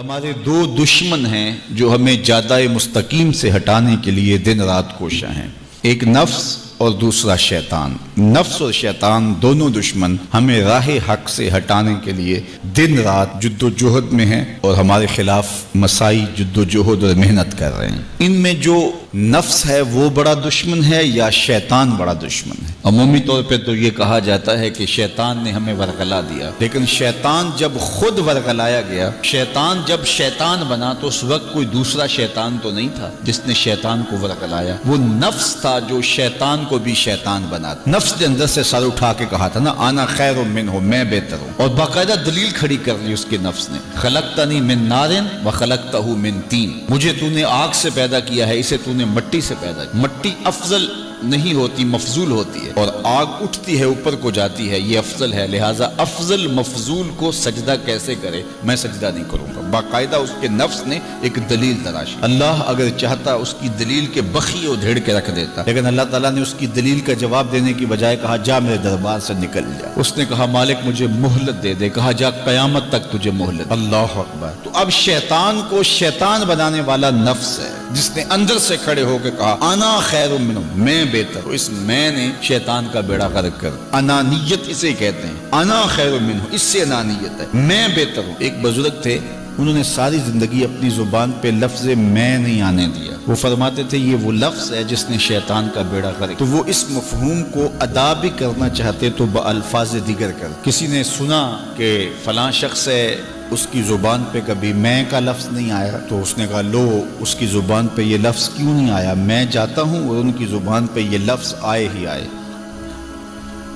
ہمارے دو دشمن ہیں جو ہمیں جادہ مستقیم سے ہٹانے کے لیے دن رات کوشاں ہیں، ایک نفس اور دوسرا شیطان۔ نفس اور شیطان دونوں دشمن ہمیں راہ حق سے ہٹانے کے لیے دن رات جد و جہد میں ہیں اور ہمارے خلاف مساعی جد و جہد اور محنت کر رہے ہیں۔ ان میں جو نفس ہے وہ بڑا دشمن ہے یا شیطان بڑا دشمن ہے؟ عمومی طور پہ تو یہ کہا جاتا ہے کہ شیطان نے ہمیں ورغلا دیا، لیکن شیطان جب خود ورغلایا گیا، شیطان جب شیطان بنا تو اس وقت کوئی دوسرا شیطان تو نہیں تھا جس نے شیطان کو ورغلایا، وہ نفس تھا جو شیطان کو بھی شیطان بنا۔ نفس کے اندر سے سر اٹھا کے کہا تھا نا انا خیر منہ، میں بہتر ہوں، اور باقاعدہ دلیل کھڑی کر لی اس کے نفس نے، خلقتنی من نار وخلقتہ من طین، مجھے تو نے آگ سے پیدا کیا ہے، اسے تو نے مٹی سے پیدا کیا۔ مٹی افضل نہیں ہوتی، مفضول ہوتی ہے، اور آگ اٹھتی ہے اوپر کو جاتی ہے، یہ افضل ہے، لہٰذا افضل مفضول کو سجدہ کیسے کرے؟ میں سجدہ نہیں کروں گا۔ باقاعدہ اس کے نفس نے ایک دلیل تراشی۔ اللہ اگر چاہتا اس کی دلیل کے بخی ادھیڑ کے رکھ دیتا، لیکن اللہ تعالیٰ نے اس کی دلیل کا جواب دینے کی بجائے کہا جا میرے دربار سے نکل جا۔ اس نے کہا مالک مجھے مہلت دے دے، کہا جا قیامت تک تجھے مہلت۔ اللہ اکبر۔ تو اب شیطان کو شیطان بنانے والا نفس ہے جس نے اندر سے کھڑے ہو کے کہا انا خیر منہ، میں بہتر ہوں۔ اس میں نے شیطان کا بیڑا غرق کر، انانیت اسے کہتے ہیں، انا خیر منہ، اس سے انانیت ہے، میں بہتر ہوں۔ ایک بزرگ تھے، انہوں نے ساری زندگی اپنی زبان پہ لفظ میں نہیں آنے دیا۔ وہ فرماتے تھے یہ وہ لفظ ہے جس نے شیطان کا بیڑا غرق۔ تو وہ اس مفہوم کو ادا بھی کرنا چاہتے تو بألفاظ دیگر کر۔ کسی نے سنا کہ فلاں شخص ہے، اس کی زبان پہ کبھی میں کا لفظ نہیں آیا، تو اس نے کہا لو اس کی زبان پہ یہ لفظ کیوں نہیں آیا؟ میں جاتا ہوں اور ان کی زبان پہ یہ لفظ آئے ہی آئے۔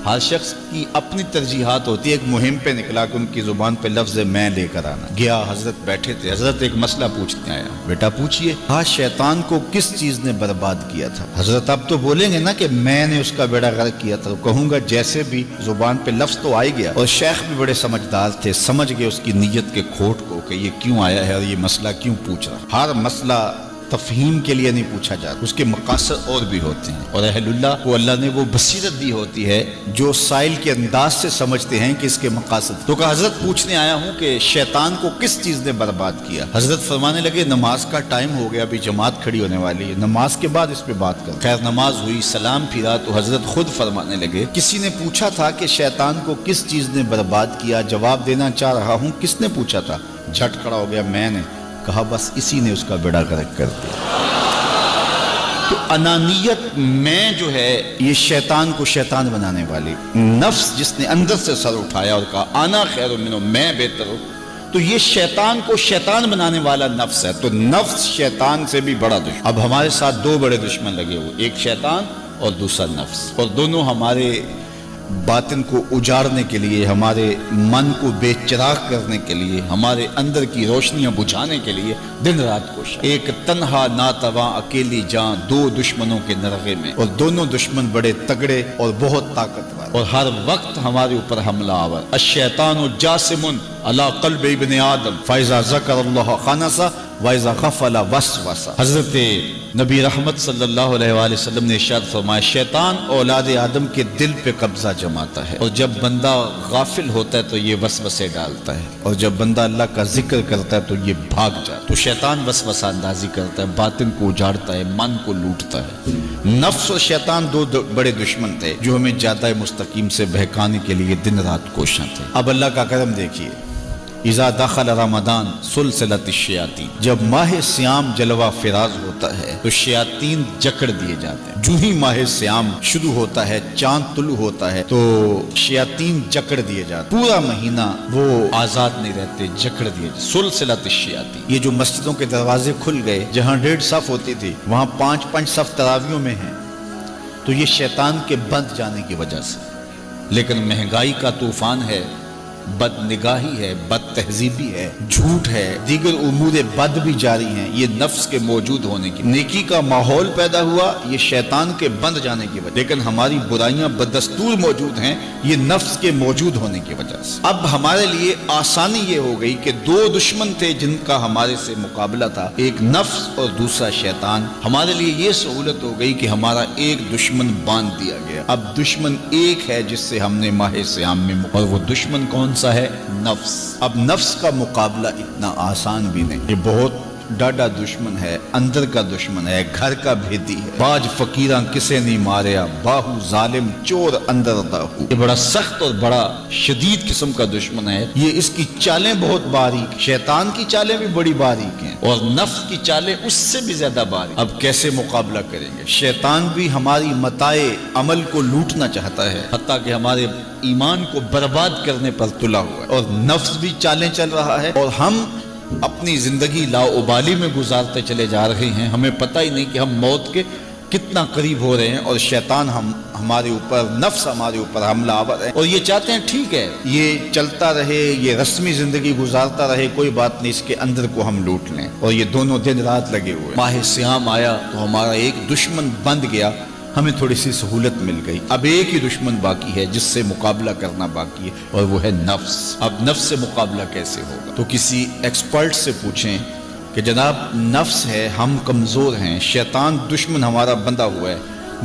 ہر شخص کی اپنی ترجیحات ہوتی ہے۔ ایک مہم پہ نکلا کہ ان کی زبان پہ لفظ میں لے کر آنا۔ گیا، حضرت بیٹھے تھے، حضرت ایک مسئلہ پوچھنے آیا، بیٹا پوچھئے۔ کہا شیطان کو کس چیز نے برباد کیا تھا؟ حضرت اب تو بولیں گے نا کہ میں نے اس کا بیڑا غرق کیا تھا، تو کہوں گا جیسے بھی زبان پہ لفظ تو آئی گیا، اور شیخ بھی بڑے سمجھدار تھے، سمجھ گئے اس کی نیت کے کھوٹ کو کہ یہ کیوں آیا ہے اور یہ مسئلہ کیوں پوچھ رہا۔ ہر مسئلہ تفہیم کے لیے نہیں پوچھا جاتا، اس کے مقاصد اور بھی ہوتے ہیں، اور اہل اللہ کو اللہ نے وہ بصیرت دی ہوتی ہے جو سائل کے انداز سے سمجھتے ہیں کہ اس کے مقاصد۔ تو کہا حضرت پوچھنے آیا ہوں کہ شیطان کو کس چیز نے برباد کیا؟ حضرت فرمانے لگے نماز کا ٹائم ہو گیا، ابھی جماعت کھڑی ہونے والی ہے، نماز کے بعد اس پہ بات کر۔ خیر نماز ہوئی، سلام پھرا تو حضرت خود فرمانے لگے کسی نے پوچھا تھا کہ شیطان کو کس چیز نے برباد کیا؟ جواب دینا چاہ رہا ہوں کس نے پوچھا تھا؟ جھٹ کھڑا ہو گیا میں نے۔ کہا بس اسی نے اس کا بیڑا غرق کر دیا۔ تو انانیت میں جو ہے یہ شیطان کو شیطان بنانے والی، نفس جس نے اندر سے سر اٹھایا اور کہا انا خیر منہ، میں بہتر ہوں، تو یہ شیطان کو شیطان بنانے والا نفس ہے۔ تو نفس شیطان سے بھی بڑا دشمن۔ اب ہمارے ساتھ دو بڑے دشمن لگے ہوئے، ایک شیطان اور دوسرا نفس، اور دونوں ہمارے باطن کو اجاڑنے کے لیے، ہمارے من کو بے چراغ کرنے کے لیے، ہمارے اندر کی روشنیاں بجھانے کے لیے دن رات کوشش۔ ایک تنہا ناتواں اکیلی جاں، دو دشمنوں کے نرغے میں، اور دونوں دشمن بڑے تگڑے اور بہت طاقتور، اور ہر وقت ہمارے اوپر حملہ آور۔ الشیطان جاسم علی قلب ابن آدم فاذا ذکر اللہ خنس واذا غفل وسوس۔ حضرت نبی رحمت صلی اللہ علیہ وآلہ وسلم نے ارشاد فرمایا شیطان اولاد آدم کے دل پہ قبضہ جماتا ہے، اور جب بندہ غافل ہوتا ہے تو یہ وسوسے ڈالتا ہے، اور جب بندہ اللہ کا ذکر کرتا ہے تو یہ بھاگ جاتا ہے۔ تو شیطان وسوسہ اندازی کرتا ہے، باطن کو اجاڑتا ہے، من کو لوٹتا ہے۔ نفس اور شیطان دو بڑے دشمن تھے جو ہمیں جادہ مستقیم سے بہکانے کے لیے دن رات کوشاں تھے۔ اب اللہ کا کرم دیکھیے، اذا دخل رمضان سلسلت الشیاطین، جب ماہ سیام جلوہ فراز ہوتا ہے تو شیاطین جکڑ دیے جاتے ہیں۔ جو ہی ماہ سیام شروع ہوتا ہے، چاند طلوع ہوتا ہے تو شیاطین جکڑ دیے جاتے ہیں، پورا مہینہ وہ آزاد نہیں رہتے، جکڑ دیے جاتے۔ سلسلت الشیاطین، یہ جو مسجدوں کے دروازے کھل گئے، جہاں 1.5 صف ہوتی تھی وہاں 5 صف تراویحوں میں ہیں، تو یہ شیطان کے بند جانے کی وجہ سے۔ لیکن مہنگائی کا طوفان ہے، بد نگاہی ہے، بد تہذیبی ہے، جھوٹ ہے، دیگر امور بد بھی جاری ہیں، یہ نفس کے موجود ہونے کی۔ نیکی کا ماحول پیدا ہوا یہ شیطان کے بند جانے کی وجہ، لیکن ہماری برائیاں بدستور موجود ہیں یہ نفس کے موجود ہونے کی وجہ سے۔ اب ہمارے لیے آسانی یہ ہو گئی کہ دو دشمن تھے جن کا ہمارے سے مقابلہ تھا، ایک نفس اور دوسرا شیطان۔ ہمارے لیے یہ سہولت ہو گئی کہ ہمارا ایک دشمن باندھ دیا گیا، اب دشمن ایک ہے جس سے ہم نے ماہ سیام میں، اور وہ دشمن کون سا ہے؟ نفس۔ اب نفس کا مقابلہ اتنا آسان بھی نہیں، یہ بہت ڈاڈا دشمن ہے، اندر کا دشمن ہے، گھر کا بھیدی ہے۔ باج فقیراں کسے نہیں ماریا، باہو ظالم چور اندر داہو۔ یہ بڑا سخت اور بڑا شدید قسم کا دشمن ہے۔ یہ اس کی چالیں بہت باریک، شیطان کی چالیں بھی بڑی باریک ہیں اور نفس کی چالیں اس سے بھی زیادہ باریک۔ اب کیسے مقابلہ کریں گے؟ شیطان بھی ہماری متاع عمل کو لوٹنا چاہتا ہے، حتیٰ کہ ہمارے ایمان کو برباد کرنے پر تلا ہوا ہے، اور نفس بھی چالیں چل رہا ہے، اور ہم اپنی زندگی لاؤبالی میں گزارتے چلے جا رہے ہیں۔ ہمیں پتہ ہی نہیں کہ ہم موت کے کتنا قریب ہو رہے ہیں، اور شیطان ہمارے اوپر، نفس ہمارے اوپر حملہ آور ہے، اور یہ چاہتے ہیں ٹھیک ہے یہ چلتا رہے، یہ رسمی زندگی گزارتا رہے، کوئی بات نہیں، اس کے اندر کو ہم لوٹ لیں، اور یہ دونوں دن رات لگے ہوئے۔ ماہ سیام آیا تو ہمارا ایک دشمن بند گیا، ہمیں تھوڑی سی سہولت مل گئی۔ اب ایک ہی دشمن باقی ہے جس سے مقابلہ کرنا باقی ہے، اور وہ ہے نفس۔ اب نفس سے مقابلہ کیسے ہوگا؟ تو کسی ایکسپرٹ سے پوچھیں کہ جناب نفس ہے، ہم کمزور ہیں، شیطان دشمن ہمارا بندہ ہوا ہے،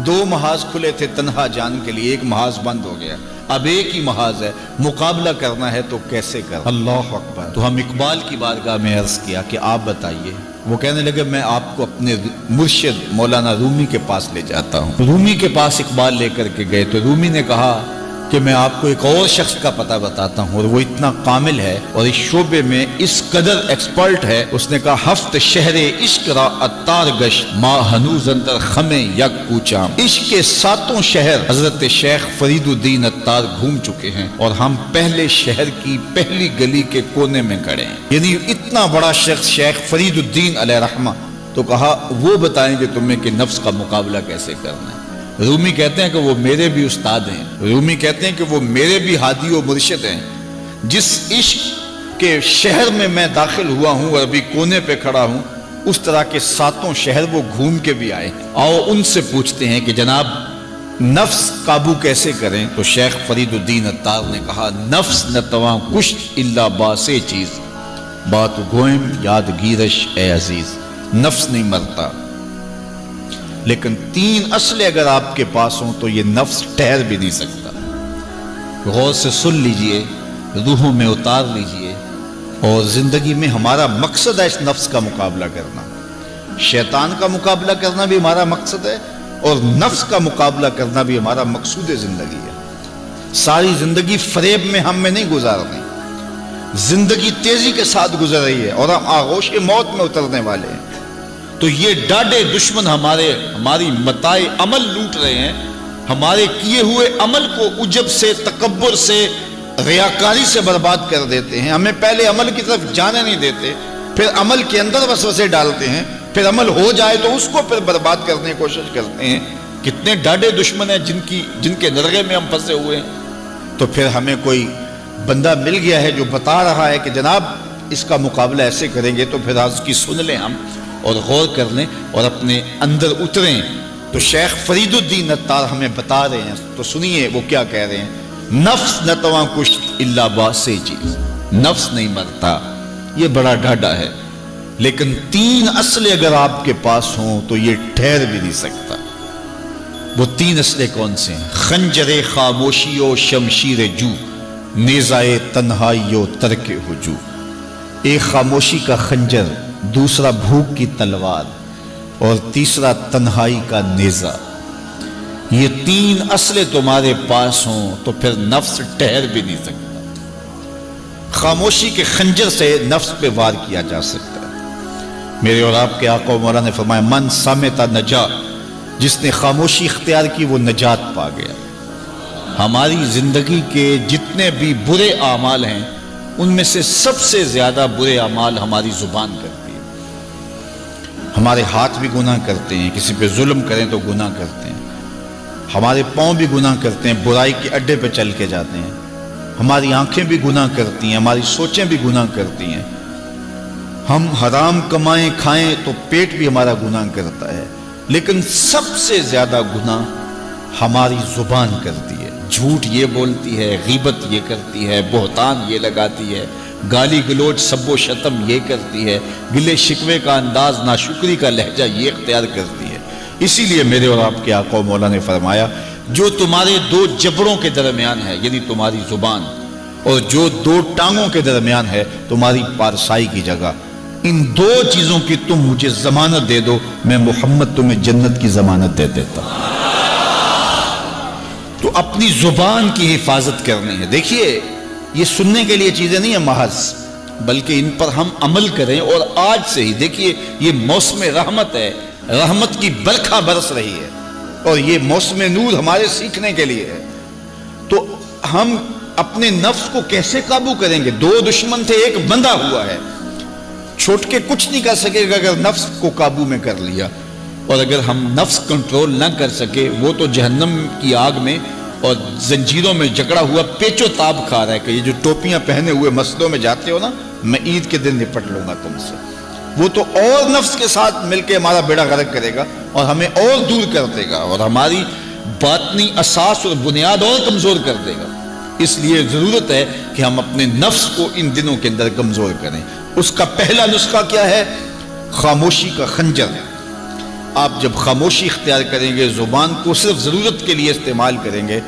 2 محاذ کھلے تھے تنہا جان کے لیے، ایک محاذ بند ہو گیا، اب ایک ہی محاذ ہے، مقابلہ کرنا ہے تو کیسے کرنا؟ اللہ اکبر۔ تو ہم اقبال کی بارگاہ میں عرض کیا کہ آپ بتائیے۔ وہ کہنے لگے میں آپ کو اپنے مرشد مولانا رومی کے پاس لے جاتا ہوں۔ رومی کے پاس اقبال لے کر کے گئے تو رومی نے کہا کہ میں آپ کو ایک اور شخص کا پتہ بتاتا ہوں، اور وہ اتنا کامل ہے اور اس شعبے میں اس قدر ایکسپرٹ ہے۔ اس نے کہا ہفت شہر عشق را اتار گش ما ہنوز اندر خمیں یک کوچام۔ عشق کے 7 شہر حضرت شیخ فرید الدین اتار گھوم چکے ہیں، اور ہم پہلے شہر کی پہلی گلی کے کونے میں کھڑے ہیں۔ یعنی اتنا بڑا شخص شیخ فرید الدین علیہ رحمہ، تو کہا وہ بتائیں گے تمہیں کہ نفس کا مقابلہ کیسے کرنا ہے۔ رومی کہتے ہیں کہ وہ میرے بھی استاد ہیں، رومی کہتے ہیں کہ وہ میرے بھی ہادی و مرشد ہیں۔ جس عشق کے شہر میں میں داخل ہوا ہوں اور ابھی کونے پہ کھڑا ہوں، اس طرح کے 7 شہر وہ گھوم کے بھی آئے ہیں۔ آؤ ان سے پوچھتے ہیں کہ جناب نفس قابو کیسے کریں؟ تو شیخ فرید الدین اتار نے کہا نفس نتواں کشت الا باسے چیز بات گوئم یاد گیرش اے عزیز۔ نفس نہیں مرتا، لیکن 3 اسلحے اگر آپ کے پاس ہوں تو یہ نفس ٹھہر بھی نہیں سکتا۔ غور سے سن لیجئے، روحوں میں اتار لیجئے، اور زندگی میں ہمارا مقصد ہے اس نفس کا مقابلہ کرنا۔ شیطان کا مقابلہ کرنا بھی ہمارا مقصد ہے، اور نفس کا مقابلہ کرنا بھی ہمارا مقصود زندگی ہے۔ ساری زندگی فریب میں ہم میں نہیں گزارنی، زندگی تیزی کے ساتھ گزر رہی ہے اور ہم آغوش موت میں اترنے والے ہیں۔ تو یہ ڈاڈے دشمن ہماری متاع عمل لوٹ رہے ہیں، ہمارے کیے ہوئے عمل کو عجب سے، تکبر سے، ریاکاری سے برباد کر دیتے ہیں۔ ہمیں پہلے عمل کی طرف جانے نہیں دیتے، پھر عمل کے اندر وسوسے ڈالتے ہیں، پھر عمل ہو جائے تو اس کو پھر برباد کرنے کی کوشش کرتے ہیں۔ کتنے ڈاڈے دشمن ہیں جن کے نرغے میں ہم پھنسے ہوئے ہیں۔ تو پھر ہمیں کوئی بندہ مل گیا ہے جو بتا رہا ہے کہ جناب اس کا مقابلہ ایسے کریں گے، تو پھر آج کی سن لیں ہم اور غور کر لیں اور اپنے اندر اتریں۔ تو شیخ فرید الدین اتار ہمیں بتا رہے ہیں، تو سنیے وہ کیا کہہ رہے ہیں۔ نفس نتواں کشت الا باسے چیز، نفس نہیں مرتا، یہ بڑا ڈاڈا ہے، لیکن 3 اسلحے اگر آپ کے پاس ہوں تو یہ ٹھہر بھی نہیں سکتا۔ وہ 3 اسلحے کون سے ہیں؟ خنجر خاموشی و شمشیر جو، نیزائے تنہائی و ترک ہجو۔ ایک خاموشی کا خنجر، دوسرا بھوک کی تلوار، اور تیسرا تنہائی کا نیزہ۔ یہ 3 اسلحے تمہارے پاس ہوں تو پھر نفس ٹھہر بھی نہیں سکتا۔ خاموشی کے خنجر سے نفس پہ وار کیا جا سکتا ہے۔ میرے اور آپ کے آقا و مولا نے فرمایا من سامتا نجا، جس نے خاموشی اختیار کی وہ نجات پا گیا۔ ہماری زندگی کے جتنے بھی برے اعمال ہیں ان میں سے سب سے زیادہ برے اعمال ہماری زبان کرتی ہے۔ ہمارے ہاتھ بھی گناہ کرتے ہیں، کسی پہ ظلم کریں تو گناہ کرتے ہیں، ہمارے پاؤں بھی گناہ کرتے ہیں، برائی کے اڈے پہ چل کے جاتے ہیں، ہماری آنکھیں بھی گناہ کرتی ہیں، ہماری سوچیں بھی گناہ کرتی ہیں، ہم حرام کمائیں کھائیں تو پیٹ بھی ہمارا گناہ کرتا ہے، لیکن سب سے زیادہ گناہ ہماری زبان کرتی ہے۔ جھوٹ یہ بولتی ہے، غیبت یہ کرتی ہے، بہتان یہ لگاتی ہے، گالی گلوچ سب و شتم یہ کرتی ہے، گلے شکوے کا انداز، ناشکری کا لہجہ یہ اختیار کرتی ہے۔ اسی لیے میرے اور آپ کے آقا و مولا نے فرمایا جو تمہارے 2 جبڑوں کے درمیان ہے، یعنی تمہاری زبان، اور جو دو ٹانگوں کے درمیان ہے تمہاری پارسائی کی جگہ، ان دو چیزوں کی تم مجھے ضمانت دے دو، میں محمد تمہیں جنت کی ضمانت دے دیتا ہوں۔ تو اپنی زبان کی حفاظت کرنی ہے۔ دیکھیے یہ سننے کے لیے چیزیں نہیں ہیں محض، بلکہ ان پر ہم عمل کریں، اور آج سے ہی دیکھیے یہ موسم رحمت ہے، رحمت کی برکھا برس رہی ہے، اور یہ موسم نور ہمارے سیکھنے کے لیے ہے۔ تو ہم اپنے نفس کو کیسے قابو کریں گے؟ دو دشمن تھے، ایک بندھا ہوا ہے، چھوٹ کے کچھ نہیں کر سکے گا اگر نفس کو قابو میں کر لیا، اور اگر ہم نفس کنٹرول نہ کر سکے وہ تو جہنم کی آگ میں اور زنجیروں میں جکڑا ہوا پیچ و تاب کھا رہا ہے کہ یہ جو ٹوپیاں پہنے ہوئے مسجدوں میں جاتے ہو نا، میں عید کے دن نپٹ لوں گا تم سے، وہ تو اور نفس کے ساتھ مل کے ہمارا بیڑا غرق کرے گا اور ہمیں اور دور کر دے گا، اور ہماری باطنی اساس اور بنیاد اور کمزور کر دے گا۔ اس لیے ضرورت ہے کہ ہم اپنے نفس کو ان دنوں کے اندر کمزور کریں۔ اس کا پہلا نسخہ کیا ہے؟ خاموشی کا خنجر۔ آپ جب خاموشی اختیار کریں گے، زبان کو صرف ضرورت کے لیے استعمال کریں گے،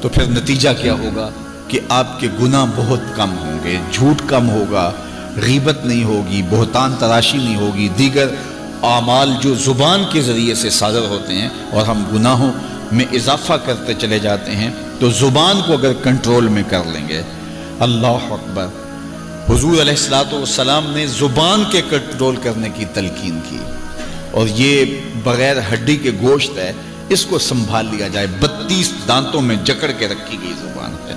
تو پھر نتیجہ کیا ہوگا کہ آپ کے گناہ بہت کم ہوں گے، جھوٹ کم ہوگا، غیبت نہیں ہوگی، بہتان تراشی نہیں ہوگی، دیگر اعمال جو زبان کے ذریعے سے صادر ہوتے ہیں، اور ہم گناہوں میں اضافہ کرتے چلے جاتے ہیں۔ تو زبان کو اگر کنٹرول میں کر لیں گے، اللہ اکبر، حضور علیہ السلام نے زبان کے کنٹرول کرنے کی تلقین کی، اور یہ بغیر ہڈی کے گوشت ہے، اس کو سنبھال لیا جائے، 32 دانتوں میں جکڑ کے رکھی گئی زبان ہے،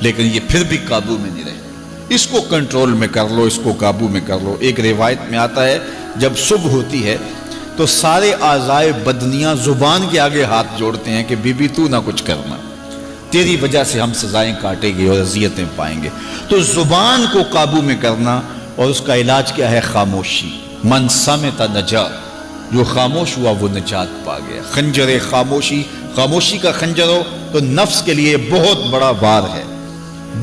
لیکن یہ پھر بھی قابو میں نہیں رہے۔ اس کو کنٹرول میں کر لو، اس کو قابو میں کر لو۔ ایک روایت میں آتا ہے جب صبح ہوتی ہے تو سارے اعضائے بدنیاں زبان کے آگے ہاتھ جوڑتے ہیں کہ بی بی تو نہ کچھ کرنا، تیری وجہ سے ہم سزائیں کاٹیں گے اور اذیتیں پائیں گے۔ تو زبان کو قابو میں کرنا، اور اس کا علاج کیا ہے؟ خاموشی۔ من صمت نجا، جو خاموش ہوا وہ نجات پا گیا۔ خنجر خاموشی، خاموشی کا خنجر ہو تو نفس کے لیے بہت بڑا وار ہے۔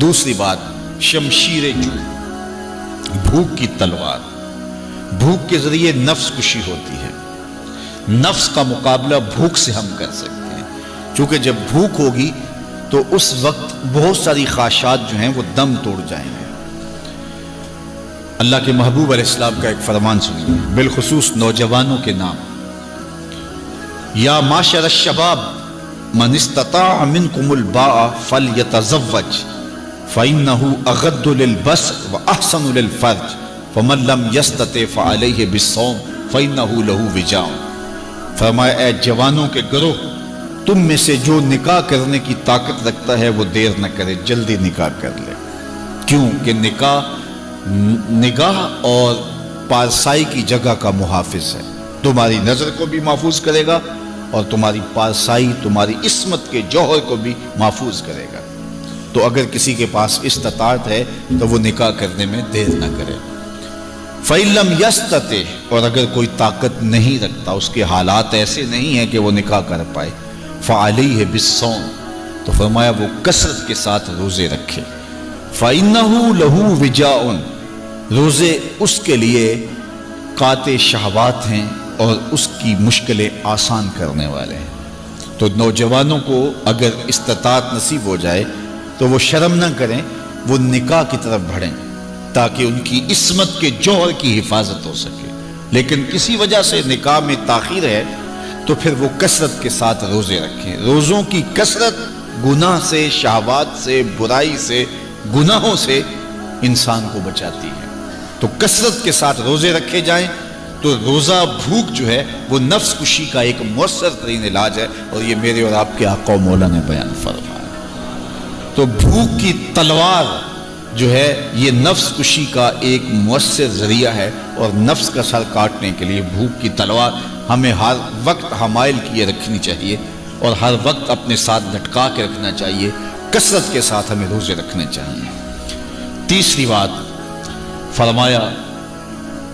دوسری بات، شمشیر جو، بھوک کی تلوار۔ بھوک کے ذریعے نفس کشی ہوتی ہے۔ نفس کا مقابلہ بھوک سے ہم کر سکتے ہیں، چونکہ جب بھوک ہوگی تو اس وقت بہت ساری خواہشات جو ہیں وہ دم توڑ جائیں گے۔ اللہ کے محبوب علیہ السلام کا ایک فرمان سنیے، بالخصوص نوجوانوں کے نام۔ یا معاشر الشباب من استطاع منکم الباء فلیتزوج فإنه اغض للبصر واحسن للفرج فمن لم يستطع فعليه بالصوم فإنه له وجاء۔ فرمایا اے جوانوں کے گروہ، تم میں سے جو نکاح کرنے کی طاقت رکھتا ہے وہ دیر نہ کرے، جلدی نکاح کر لے۔ کیوں کہ نگاہ اور پارسائی کی جگہ کا محافظ ہے، تمہاری نظر کو بھی محفوظ کرے گا اور تمہاری پارسائی، تمہاری عصمت کے جوہر کو بھی محفوظ کرے گا۔ تو اگر کسی کے پاس استطاعت ہے تو وہ نکاح کرنے میں دیر نہ کرے۔ فَإِن لَمْ يَسْتَطِعْ، اور اگر کوئی طاقت نہیں رکھتا، اس کے حالات ایسے نہیں ہیں کہ وہ نکاح کر پائے، فَعَلَيْهِ بِالصَّوْمِ، تو فرمایا وہ کثرت کے ساتھ روزے رکھے۔ فَإِنَّهُ لَهُ وِجَاءٌ، روزے اس کے لیے قاطع شہوات ہیں اور اس کی مشکلیں آسان کرنے والے ہیں۔ تو نوجوانوں کو اگر استطاعت نصیب ہو جائے تو وہ شرم نہ کریں، وہ نکاح کی طرف بڑھیں تاکہ ان کی عصمت کے جوہر کی حفاظت ہو سکے۔ لیکن کسی وجہ سے نکاح میں تاخیر ہے تو پھر وہ کثرت کے ساتھ روزے رکھیں۔ روزوں کی کثرت گناہ سے، شہوات سے، برائی سے، گناہوں سے انسان کو بچاتی ہے۔ تو کثرت کے ساتھ روزے رکھے جائیں تو روزہ بھوک جو ہے وہ نفس کشی کا ایک مؤثر ترین علاج ہے، اور یہ میرے اور آپ کے آقا و مولا نے بیان فرمایا۔ تو بھوک کی تلوار جو ہے یہ نفس کشی کا ایک مؤثر ذریعہ ہے، اور نفس کا سر کاٹنے کے لیے بھوک کی تلوار ہمیں ہر وقت حمائل کیے رکھنی چاہیے، اور ہر وقت اپنے ساتھ لٹکا کے رکھنا چاہیے۔ کثرت کے ساتھ ہمیں روزے رکھنے چاہیے۔ تیسری بات فرمایا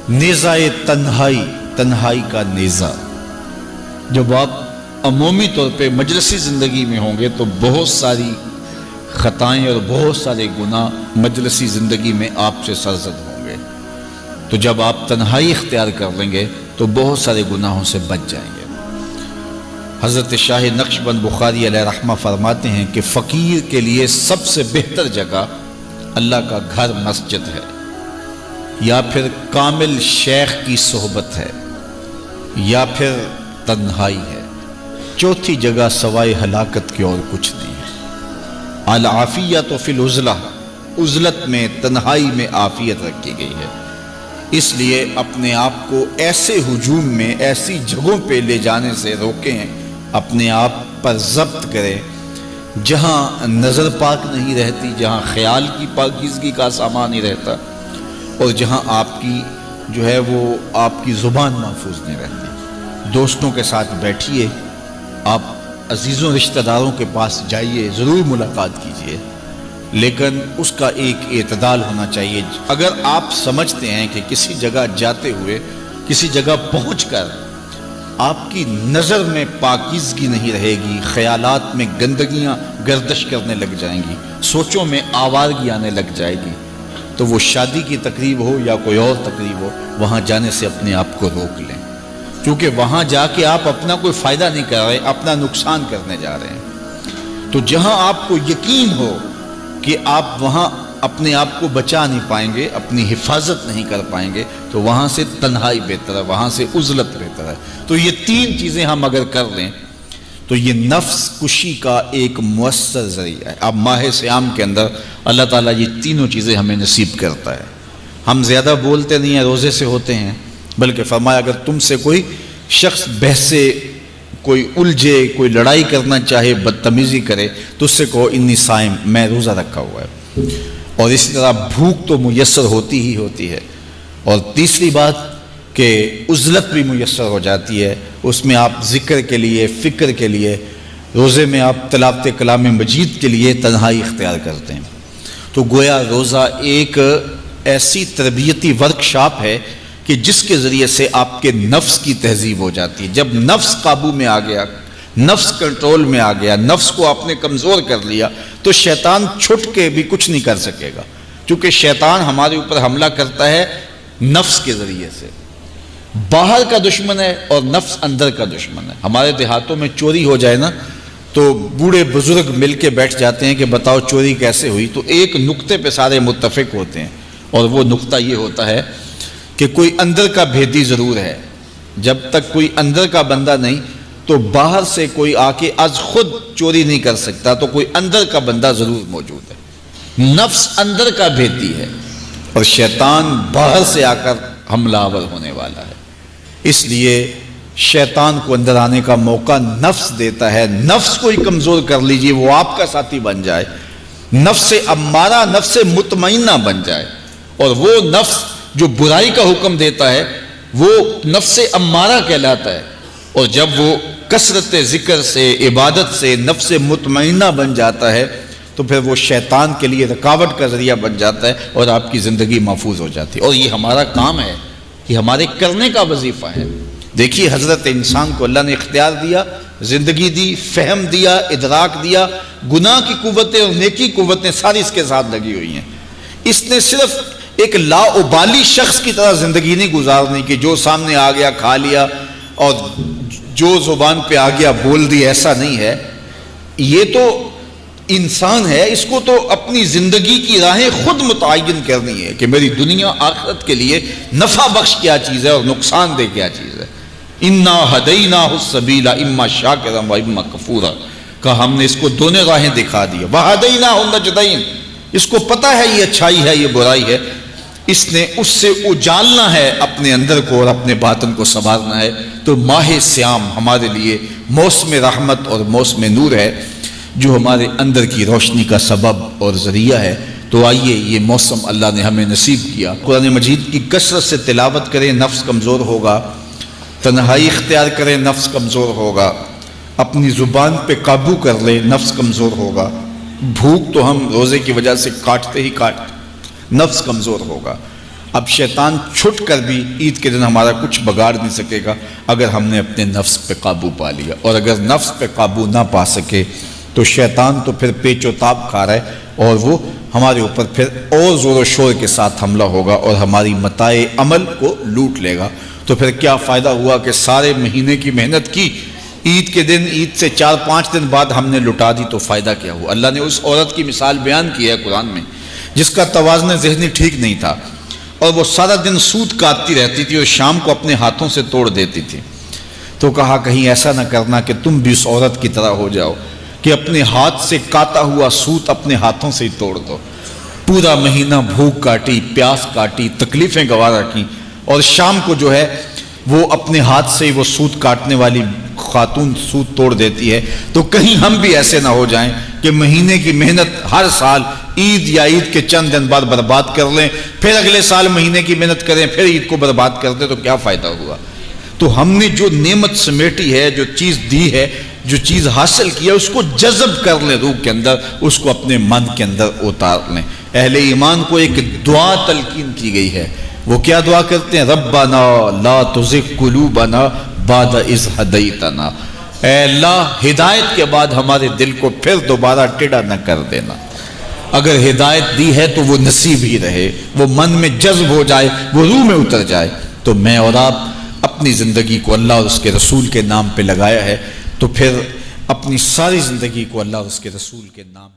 نیزہ تنہائی، تنہائی کا نیزہ۔ جب آپ عمومی طور پہ مجلسی زندگی میں ہوں گے تو بہت ساری خطائیں اور بہت سارے گناہ مجلسی زندگی میں آپ سے سرزد ہوں گے، تو جب آپ تنہائی اختیار کر لیں گے تو بہت سارے گناہوں سے بچ جائیں گے۔ حضرت شاہ نقشبند بخاری علیہ رحمہ فرماتے ہیں کہ فقیر کے لیے سب سے بہتر جگہ اللہ کا گھر مسجد ہے، یا پھر کامل شیخ کی صحبت ہے، یا پھر تنہائی ہے۔ چوتھی جگہ سوائے ہلاکت کی اور کچھ نہیں ہے۔ العافیۃ فی العزلہ، عزلت میں، تنہائی میں عافیت رکھی گئی ہے۔ اس لیے اپنے آپ کو ایسے ہجوم میں، ایسی جگہوں پہ لے جانے سے روکیں، اپنے آپ پر ضبط کریں جہاں نظر پاک نہیں رہتی، جہاں خیال کی پاکیزگی کا سامان نہیں رہتا، اور جہاں آپ کی جو ہے وہ آپ کی زبان محفوظ نہیں رہتی۔ دوستوں کے ساتھ بیٹھیے، آپ عزیزوں رشتہ داروں کے پاس جائیے، ضرور ملاقات کیجیے، لیکن اس کا ایک اعتدال ہونا چاہیے۔ اگر آپ سمجھتے ہیں کہ کسی جگہ جاتے ہوئے، کسی جگہ پہنچ کر آپ کی نظر میں پاکیزگی نہیں رہے گی، خیالات میں گندگیاں گردش کرنے لگ جائیں گی، سوچوں میں آوارگی آنے لگ جائے گی، تو وہ شادی کی تقریب ہو یا کوئی اور تقریب ہو، وہاں جانے سے اپنے آپ کو روک لیں، کیونکہ وہاں جا کے آپ اپنا کوئی فائدہ نہیں کر رہے، اپنا نقصان کرنے جا رہے ہیں۔ تو جہاں آپ کو یقین ہو کہ آپ وہاں اپنے آپ کو بچا نہیں پائیں گے، اپنی حفاظت نہیں کر پائیں گے، تو وہاں سے تنہائی بہتر ہے، وہاں سے عزلت بہتر ہے۔ تو یہ تین چیزیں ہم اگر کر لیں تو یہ نفس کشی کا ایک مؤثر ذریعہ ہے۔ اب ماہ صیام کے اندر اللہ تعالیٰ یہ تینوں چیزیں ہمیں نصیب کرتا ہے۔ ہم زیادہ بولتے نہیں ہیں، روزے سے ہوتے ہیں، بلکہ فرمایا اگر تم سے کوئی شخص بحثے، کوئی الجھے، کوئی لڑائی کرنا چاہے، بدتمیزی کرے، تو اس سے کہو انی صائم، میں روزہ رکھا ہوا ہے۔ اور اسی طرح بھوک تو میسر ہوتی ہی ہوتی ہے، اور تیسری بات کہ عزلت بھی میسر ہو جاتی ہے، اس میں آپ ذکر کے لیے، فکر کے لیے، روزے میں آپ تلاوت کلام مجید کے لیے تنہائی اختیار کرتے ہیں۔ تو گویا روزہ ایک ایسی تربیتی ورکشاپ ہے کہ جس کے ذریعے سے آپ کے نفس کی تہذیب ہو جاتی ہے۔ جب نفس قابو میں آ گیا، نفس کنٹرول میں آ گیا، نفس کو آپ نے کمزور کر لیا، تو شیطان چھٹ کے بھی کچھ نہیں کر سکے گا، کیونکہ شیطان ہمارے اوپر حملہ کرتا ہے نفس کے ذریعے سے۔ باہر کا دشمن ہے اور نفس اندر کا دشمن ہے۔ ہمارے دیہاتوں میں چوری ہو جائے نا تو بوڑھے بزرگ مل کے بیٹھ جاتے ہیں کہ بتاؤ چوری کیسے ہوئی، تو ایک نقطے پہ سارے متفق ہوتے ہیں، اور وہ نقطہ یہ ہوتا ہے کہ کوئی اندر کا بھیدی ضرور ہے۔ جب تک کوئی اندر کا بندہ نہیں تو باہر سے کوئی آ کے از خود چوری نہیں کر سکتا، تو کوئی اندر کا بندہ ضرور موجود ہے۔ نفس اندر کا بھیدی ہے اور شیطان باہر سے آ کر حملہ آور ہونے والا ہے۔ اس لیے شیطان کو اندر آنے کا موقع نفس دیتا ہے۔ نفس کو ہی کمزور کر لیجئے، وہ آپ کا ساتھی بن جائے، نفس امارہ، نفس مطمئنہ بن جائے، اور وہ نفس جو برائی کا حکم دیتا ہے وہ نفس امارہ کہلاتا ہے، اور جب وہ کثرت ذکر سے، عبادت سے نفس مطمئنہ بن جاتا ہے تو پھر وہ شیطان کے لیے رکاوٹ کا ذریعہ بن جاتا ہے اور آپ کی زندگی محفوظ ہو جاتی ہے۔ اور یہ ہمارا کام ہے، یہ ہمارے کرنے کا وظیفہ ہے۔ دیکھیے حضرت انسان کو اللہ نے اختیار دیا، زندگی دی، فہم دیا، ادراک دیا، گناہ کی قوتیں اور نیکی قوتیں ساری اس کے ساتھ لگی ہوئی ہیں۔ اس نے صرف ایک لا ابالی شخص کی طرح زندگی نہیں گزارنی کہ جو سامنے آ گیا کھا لیا اور جو زبان پہ آ گیا بول دی، ایسا نہیں ہے۔ یہ تو انسان ہے، اس کو تو اپنی زندگی کی راہیں خود متعین کرنی ہے کہ میری دنیا آخرت کے لیے نفع بخش کیا چیز ہے اور نقصان دہ کیا چیز ہے۔ انا ہدیناہ السبیل اما شاکرا و اما کفورا، کہ ہم نے اس کو دونوں راہیں دکھا دی، وہدیناہ النجدین، اس کو پتہ ہے یہ اچھائی ہے یہ برائی ہے، اس نے اس سے اجالنا ہے اپنے اندر کو اور اپنے باطن کو سنوارنا ہے۔ تو ماہ صیام ہمارے لیے موسم رحمت اور موسم نور ہے جو ہمارے اندر کی روشنی کا سبب اور ذریعہ ہے۔ تو آئیے یہ موسم اللہ نے ہمیں نصیب کیا، قرآن مجید کی کثرت سے تلاوت کریں، نفس کمزور ہوگا، تنہائی اختیار کریں، نفس کمزور ہوگا، اپنی زبان پہ قابو کر لیں، نفس کمزور ہوگا، بھوک تو ہم روزے کی وجہ سے کاٹتے ہی کاٹتے، نفس کمزور ہوگا۔ اب شیطان چھٹ کر بھی عید کے دن ہمارا کچھ بگاڑ نہیں سکے گا اگر ہم نے اپنے نفس پہ قابو پا لیا، اور اگر نفس پہ قابو نہ پا سکے تو شیطان تو پھر پیچ و تاب کھا رہا ہے، اور وہ ہمارے اوپر پھر اور زور و شور کے ساتھ حملہ ہوگا اور ہماری متاع عمل کو لوٹ لے گا۔ تو پھر کیا فائدہ ہوا کہ سارے مہینے کی محنت کی، عید کے دن، عید سے 4-5 دن بعد ہم نے لٹا دی، تو فائدہ کیا ہوا؟ اللہ نے اس عورت کی مثال بیان کی ہے قرآن میں جس کا توازن ذہنی ٹھیک نہیں تھا، اور وہ سارا دن سوت کاٹتی رہتی تھی اور شام کو اپنے ہاتھوں سے توڑ دیتی تھی۔ تو کہا کہیں ایسا نہ کرنا کہ تم بھی اس عورت کی طرح ہو جاؤ کہ اپنے ہاتھ سے کاتا ہوا سوت اپنے ہاتھوں سے ہی توڑ دو۔ پورا مہینہ بھوک کاٹی، پیاس کاٹی، تکلیفیں گوارا کی، اور شام کو جو ہے وہ اپنے ہاتھ سے ہی وہ سوت کاٹنے والی خاتون سوت توڑ دیتی ہے۔ تو کہیں ہم بھی ایسے نہ ہو جائیں کہ مہینے کی محنت ہر سال عید یا عید کے چند دن بعد برباد کر لیں، پھر اگلے سال مہینے کی محنت کریں، پھر عید کو برباد کر دیں، تو کیا فائدہ ہوا؟ تو ہم نے جو نعمت سمیٹی ہے، جو چیز دی ہے، جو چیز حاصل کی ہے، اس کو جذب کر لیں روح کے اندر، اس کو اپنے من کے اندر اتار لیں۔ اہل ایمان کو ایک دعا تلقین کی گئی ہے، وہ کیا دعا کرتے ہیں؟ ربنا لا تزغ قلوبنا بعد اذ ہدیتنا، اے اللہ ہدایت کے بعد ہمارے دل کو پھر دوبارہ ٹیڑھا نہ کر دینا۔ اگر ہدایت دی ہے تو وہ نصیب ہی رہے، وہ من میں جذب ہو جائے، وہ روح میں اتر جائے۔ تو میں اور آپ اپنی زندگی کو اللہ اور اس کے رسول کے نام پہ لگایا ہے، تو پھر اپنی ساری زندگی کو اللہ اور اس کے رسول کے نام